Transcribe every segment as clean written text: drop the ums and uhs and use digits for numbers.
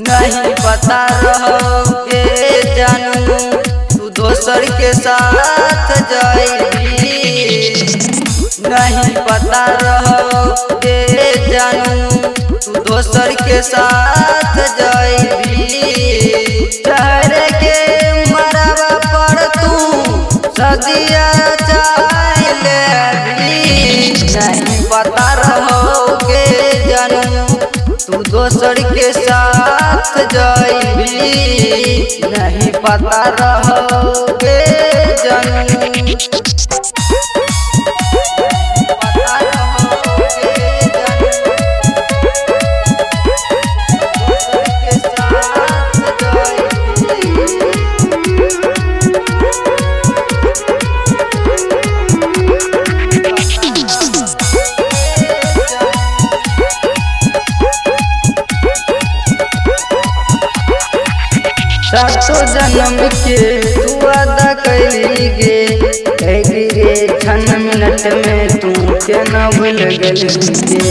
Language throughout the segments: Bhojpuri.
नहीं पता रहोगे जानू तू दोसर के साथ जाएगी। नहीं पता रहोगे जानू तू दोसर के साथ जाएगी। ठहरे के मरवा पर तू सदिया चाहे नहीं पता रहोगे जानू तू दोसर के साथ जाएगी। नहीं पता रहोगे जानू सातों जन्म के तू वादा कैली गे क्षण मिनट में तू के न भूल गली गे।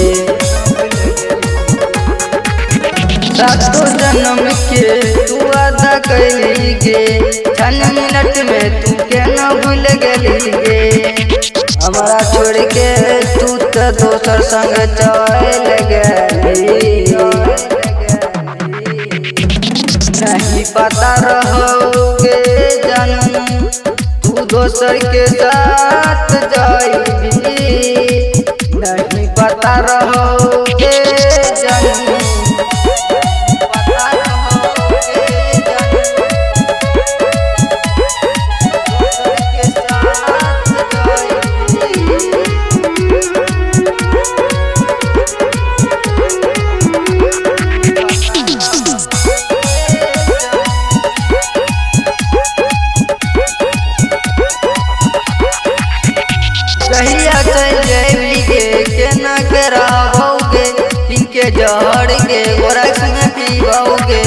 सातों जन्म के तू वादा कैली गे क्षण मिनट में तू के न भूल गली गे। हमारा छोड़ के तू तो दोसर संग चल गई। नहीं पता रहोगे जानू तू दोसर के साथ जाएगी। नहीं पता रहोगे जानू कहिया चल जाएगी के न कराओगे इनके जहर के गोरख में पीओगे।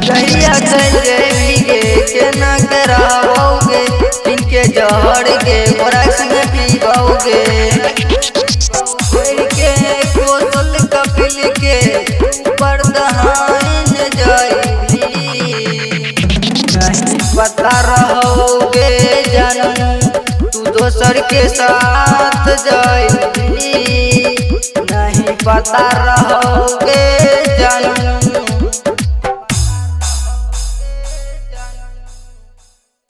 कहिया चल जाएगी के न कराओगे इनके जहर के गोरख में पीओगे। के कोसल कपिल के परदहान जाएगी। नहीं पता रहोगे जानू तू दोसर के साथ जाएगी। नहीं पता रहो